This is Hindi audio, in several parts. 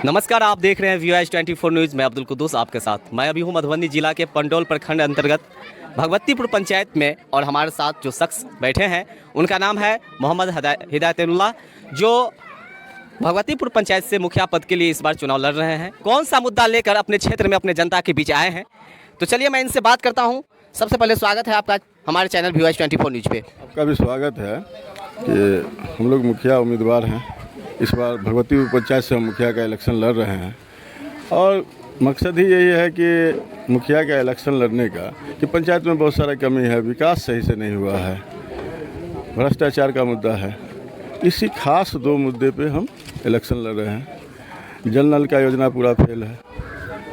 नमस्कार, आप देख रहे हैं VOH24 न्यूज़। मैं अब्दुल कुद्दूस आपके साथ। मैं अभी हूँ मधुबनी जिला के पंडौल प्रखंड अंतर्गत भगवतीपुर पंचायत में, और हमारे साथ जो शख्स बैठे हैं उनका नाम है मोहम्मद हिदायतुल्लाह, जो भगवतीपुर पंचायत से मुखिया पद के लिए इस बार चुनाव लड़ रहे हैं। कौन सा मुद्दा लेकर अपने क्षेत्र में अपने जनता के बीच आए हैं, तो चलिए मैं इनसे बात करता हूँ। सबसे पहले स्वागत है आपका हमारे चैनल VOH24 न्यूज़ पे। आपका भी स्वागत है कि हम लोग मुखिया उम्मीदवार हैं। इस बार भगवतीपुर पंचायत से हम मुखिया का इलेक्शन लड़ रहे हैं, और मकसद ही यही है कि मुखिया का इलेक्शन लड़ने का कि पंचायत में बहुत सारा कमी है, विकास सही से नहीं हुआ है, भ्रष्टाचार का मुद्दा है। इसी खास दो मुद्दे पे हम इलेक्शन लड़ रहे हैं। जल नल का योजना पूरा फेल है,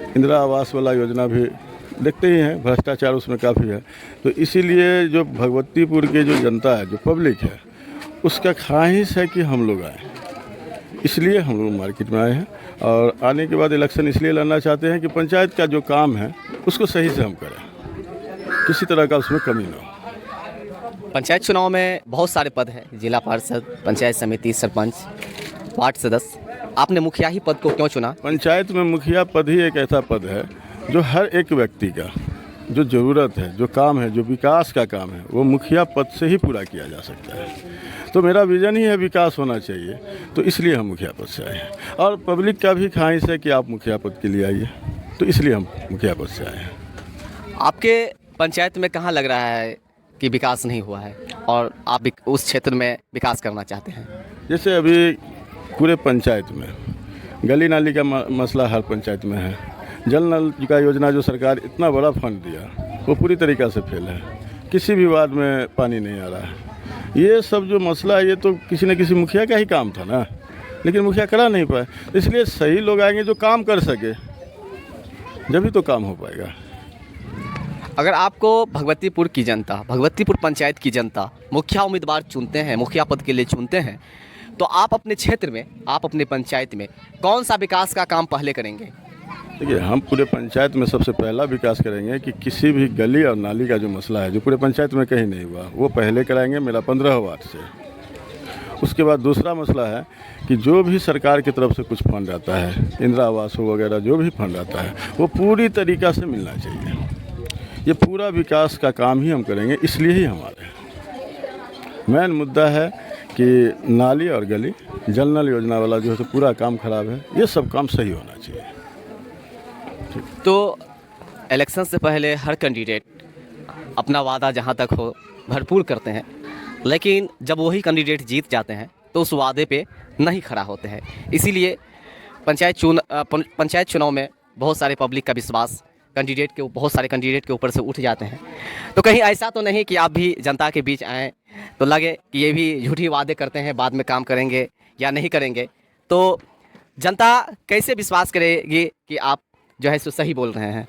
इंदिरा आवास वाला योजना भी देखते ही हैं, भ्रष्टाचार उसमें काफ़ी है। तो इसीलिए जो भगवतीपुर के जो जनता है, जो पब्लिक है, उसका ख्वाहिश है कि हम लोग आए, इसलिए हम लोग मार्केट में आए हैं। और आने के बाद इलेक्शन इसलिए लड़ना चाहते हैं कि पंचायत का जो काम है उसको सही से हम करें, किसी तरह का उसमें कमी ना हो। पंचायत चुनाव में बहुत सारे पद हैं, जिला पार्षद, पंचायत समिति, सरपंच, वार्ड सदस्य। आपने मुखिया ही पद को क्यों चुना? पंचायत में मुखिया पद ही एक ऐसा पद है जो हर एक व्यक्ति का जो ज़रूरत है, जो काम है, जो विकास का काम है, वो मुखिया पद से ही पूरा किया जा सकता है। तो मेरा विज़न ही है विकास होना चाहिए, तो इसलिए हम मुखिया पद से आए हैं। और पब्लिक का भी ख्वाहिश है कि आप मुखिया पद के लिए आइए, तो इसलिए हम मुखिया पद से आए हैं। आपके पंचायत में कहाँ लग रहा है कि विकास नहीं हुआ है और आप उस क्षेत्र में विकास करना चाहते हैं? जैसे अभी पूरे पंचायत में गली नाली का मसला हर पंचायत में है। जल नल का योजना जो सरकार इतना बड़ा फंड दिया वो पूरी तरीक़ा से फेल है, किसी भी वार्ड में पानी नहीं आ रहा है। ये सब जो मसला है ये तो किसी न किसी मुखिया का ही काम था ना, लेकिन मुखिया करा नहीं पाए। इसलिए सही लोग आएंगे जो काम कर सके, जब ही तो काम हो पाएगा। अगर आपको भगवतीपुर की जनता, भगवतीपुर पंचायत की जनता मुखिया उम्मीदवार चुनते हैं, मुखिया पद के लिए चुनते हैं, तो आप अपने क्षेत्र में, आप अपने पंचायत में कौन सा विकास का काम पहले करेंगे? देखिए, हम पूरे पंचायत में सबसे पहला विकास करेंगे कि किसी भी गली और नाली का जो मसला है, जो पूरे पंचायत में कहीं नहीं हुआ, वो पहले कराएंगे, मेरा 15 वार्ड से। उसके बाद दूसरा मसला है कि जो भी सरकार की तरफ से कुछ फंड आता है, इंदिरा आवास हो वगैरह, जो भी फंड आता है वो पूरी तरीक़ा से मिलना चाहिए। ये पूरा विकास का काम ही हम करेंगे, इसलिए ही हमारे मेन मुद्दा है कि नाली और गली, जल नल योजना वाला जो है तो पूरा काम खराब है, ये सब काम सही होना चाहिए। तो इलेक्शन से पहले हर कैंडिडेट अपना वादा जहां तक हो भरपूर करते हैं, लेकिन जब वही कैंडिडेट जीत जाते हैं तो उस वादे पे नहीं खड़ा होते हैं। इसीलिए पंचायत चुनाव में बहुत सारे पब्लिक का विश्वास बहुत सारे कैंडिडेट के ऊपर से उठ जाते हैं। तो कहीं ऐसा तो नहीं कि आप भी जनता के बीच आएँ तो लगे कि ये भी झूठी वादे करते हैं, बाद में काम करेंगे या नहीं करेंगे, तो जनता कैसे विश्वास करेगी कि आप जो है सो सही बोल रहे हैं?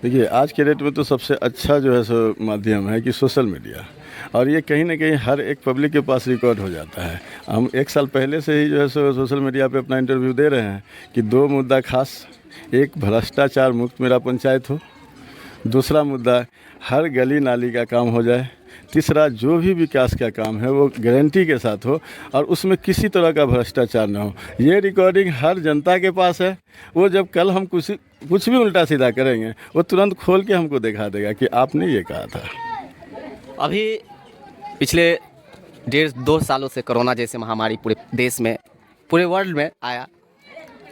देखिए, आज के डेट में तो सबसे अच्छा जो है सो माध्यम है कि सोशल मीडिया, और ये कहीं ना कहीं हर एक पब्लिक के पास रिकॉर्ड हो जाता है। हम 1 साल पहले से ही जो है सो सोशल मीडिया पे अपना इंटरव्यू दे रहे हैं कि 2 मुद्दा खास, एक भ्रष्टाचार मुक्त मेरा पंचायत हो, दूसरा मुद्दा हर गली नाली का काम हो जाए, तीसरा जो भी विकास का काम है वो गारंटी के साथ हो और उसमें किसी तरह का भ्रष्टाचार ना हो। ये रिकॉर्डिंग हर जनता के पास है। वो जब कल हम कुछ भी उल्टा सीधा करेंगे, वो तुरंत खोल के हमको दिखा देगा कि आपने ये कहा था। अभी पिछले 1.5-2 सालों से कोरोना जैसे महामारी पूरे देश में, पूरे वर्ल्ड में आया।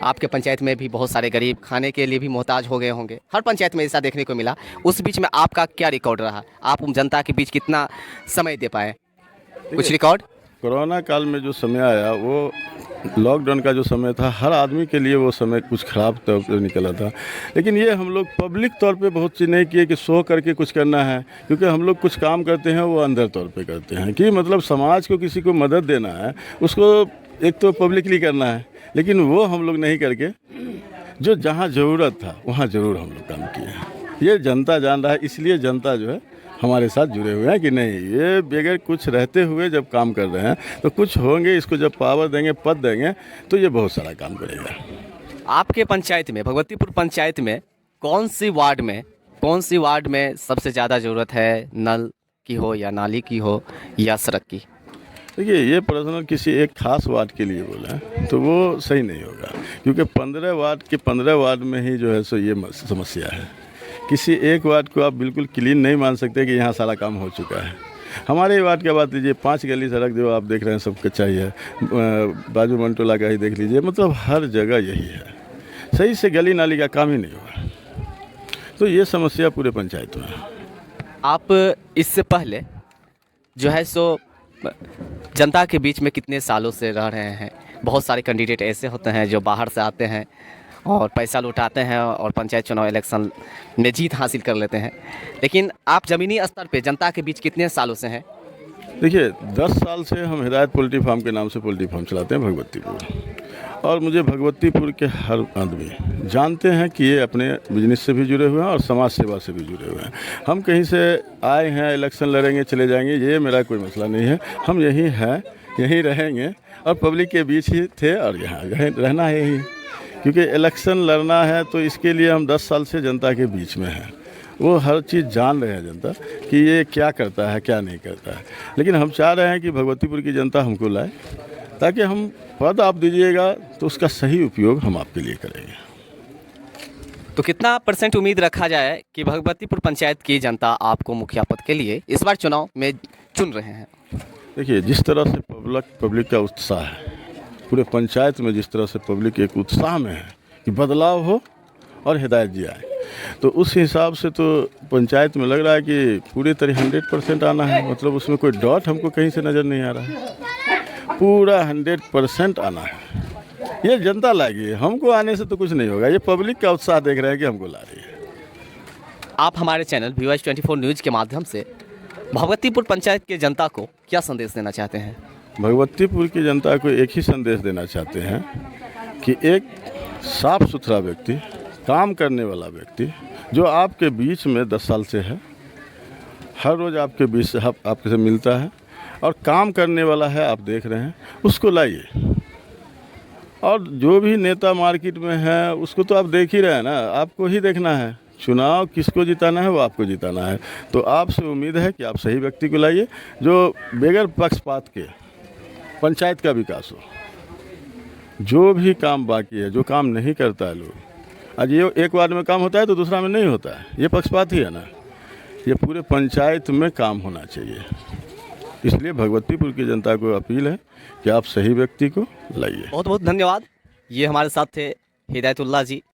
आपके पंचायत में भी बहुत सारे गरीब खाने के लिए भी मोहताज हो गए होंगे, हर पंचायत में ऐसा देखने को मिला। उस बीच में आपका क्या रिकॉर्ड रहा? आप जनता के बीच कितना समय दे पाए? कुछ रिकॉर्ड? कोरोना काल में जो समय आया, वो लॉकडाउन का जो समय था, हर आदमी के लिए वो समय कुछ ख़राब तौर पर निकला था। लेकिन ये हम लोग पब्लिक तौर पे बहुत चीज़ नहीं किए कि शो करके कुछ करना है, क्योंकि हम लोग कुछ काम करते हैं वो अंदर तौर पे करते हैं कि मतलब समाज को किसी को मदद देना है, उसको एक तो पब्लिकली करना है, लेकिन वो हम लोग नहीं करके जो जहाँ ज़रूरत था वहाँ ज़रूर हम लोग काम किए हैं। ये जनता जान रहा है, इसलिए जनता जो है हमारे साथ जुड़े हुए हैं कि नहीं, ये बगैर कुछ रहते हुए जब काम कर रहे हैं तो कुछ होंगे, इसको जब पावर देंगे, पद देंगे, तो ये बहुत सारा काम करेगा। आपके पंचायत में, भगवतीपुर पंचायत में कौन सी वार्ड में सबसे ज़्यादा ज़रूरत है, नल की हो या नाली की हो या सड़क की? देखिए, ये पर्सनल किसी एक खास वार्ड के लिए बोला है तो वो सही नहीं होगा, क्योंकि 15 वार्ड के 15 वार्ड में ही जो है सो ये समस्या है। किसी एक वार्ड को आप बिल्कुल क्लीन नहीं मान सकते कि यहाँ सारा काम हो चुका है। हमारे वार्ड की बात लीजिए, 5 गली सड़क जो आप देख रहे हैं सब कच्चा ही है। बाजू मंटोला का ही देख लीजिए, मतलब हर जगह यही है। सही से गली नाली का काम ही नहीं हुआ, तो ये समस्या पूरे पंचायत में है। आप इससे पहले जो है सो जनता के बीच में कितने सालों से रह रहे हैं? बहुत सारे कैंडिडेट ऐसे होते हैं जो बाहर से आते हैं और पैसा लुटाते हैं और पंचायत चुनाव इलेक्शन में जीत हासिल कर लेते हैं, लेकिन आप ज़मीनी स्तर पे जनता के बीच कितने सालों से हैं? देखिए, 10 साल से हम हिदायत पोल्ट्री फार्म के नाम से पोल्ट्री फार्म चलाते हैं भगवतीपुर, और मुझे भगवतीपुर के हर आदमी जानते हैं कि ये अपने बिजनेस से भी जुड़े हुए हैं और समाज सेवा से भी जुड़े हुए हैं। हम कहीं से आए हैं, इलेक्शन लड़ेंगे चले जाएंगे, ये मेरा कोई मसला नहीं है। हम यहीं हैं, यहीं रहेंगे और पब्लिक के बीच ही थे और यहाँ रहना है यहीं, क्योंकि इलेक्शन लड़ना है तो इसके लिए हम 10 साल से जनता के बीच में हैं। वो हर चीज़ जान रहे हैं जनता कि ये क्या करता है क्या नहीं करता है, लेकिन हम चाह रहे हैं कि भगवतीपुर की जनता हमको लाए, ताकि हम पद आप दीजिएगा तो उसका सही उपयोग हम आपके लिए करेंगे। तो कितना % उम्मीद रखा जाए कि भगवतीपुर पंचायत की जनता आपको मुखिया पद के लिए इस बार चुनाव में चुन रहे हैं? देखिए, जिस तरह से पब्लिक का उत्साह है पूरे पंचायत में, जिस तरह से पब्लिक एक उत्साह में है कि बदलाव हो और हिदायत जी आए, तो उस हिसाब से तो पंचायत में लग रहा है कि पूरी तरह 100% आना है। मतलब उसमें कोई डाउट हमको कहीं से नज़र नहीं आ रहा है, पूरा 100% आना है। ये जनता लाएगी, हमको आने से तो कुछ नहीं होगा। ये पब्लिक का उत्साह देख रहे हैं कि हमको ला रही है। आप हमारे चैनल VOH 24 न्यूज़ के माध्यम से भगवतीपुर पंचायत के जनता को क्या संदेश देना चाहते हैं? भगवतीपुर की जनता को एक ही संदेश देना चाहते हैं कि एक साफ सुथरा व्यक्ति, काम करने वाला व्यक्ति जो आपके बीच में 10 साल से है, हर रोज़ आपके बीच से आपसे मिलता है और काम करने वाला है, आप देख रहे हैं, उसको लाइए। और जो भी नेता मार्केट में है उसको तो आप देख ही रहे हैं ना, आपको ही देखना है। चुनाव किसको जिताना है वो आपको जिताना है, तो आपसे उम्मीद है कि आप सही व्यक्ति को लाइए जो बगैर पक्षपात के पंचायत का विकास हो। जो भी काम बाकी है, जो काम नहीं करता है लोग, आज ये एक वार्ड में काम होता है तो दूसरा में नहीं होता है, ये पक्षपात ही है ना। ये पूरे पंचायत में काम होना चाहिए। इसलिए भगवतीपुर की जनता को अपील है कि आप सही व्यक्ति को लाइए। बहुत बहुत धन्यवाद। ये हमारे साथ थे हिदायतुल्लाह जी,